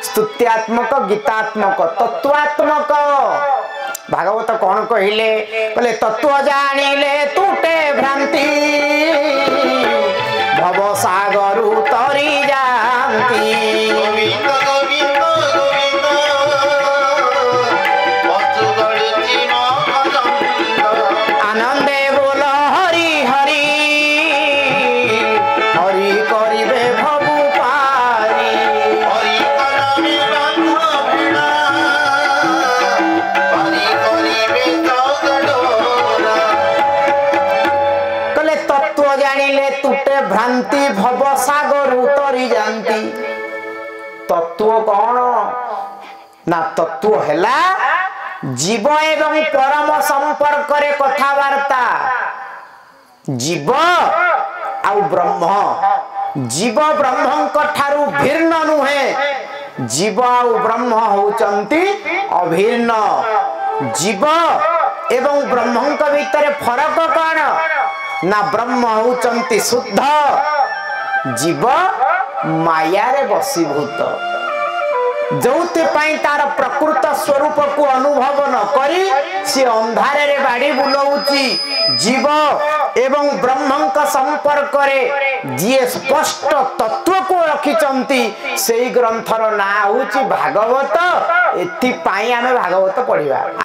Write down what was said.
स्तुत्यात्मक गीतात्मक तत्वात्मक भागवत कौन कहले बोले तत्व जानिले तुटे भ्रांति भव सागर तरी जानती आनंदे बोल हरि हरि हरि करिबे भवु पारी कले तत्व जानिले तुटे भ्रांति भव सागर उतरी जानती तत्व कौन ना तत्व हैला जीव एवं परम संपर्क रे कथावार्ता जीव आउ ब्रह्म जीव ब्रह्म ठारू भिन्न नुहे जीव आउ ब्रह्म होचंती अभिन्न जीव एवं ब्रह्म भितर फरक कौन ना ब्रह्म होचंती शुद्ध जीव माया रे बसीभूत जोते पाई तार प्रकृत स्वरूप को अनुभव न करी से अंधारे रे बाड़ी बुलाउची जीव एवं ब्रह्म का संपर्क रे जे स्पष्ट तत्व को रखिचंती सेई ग्रंथर ना होची भागवत एथि पाई आमे भागवत पढ़िबा।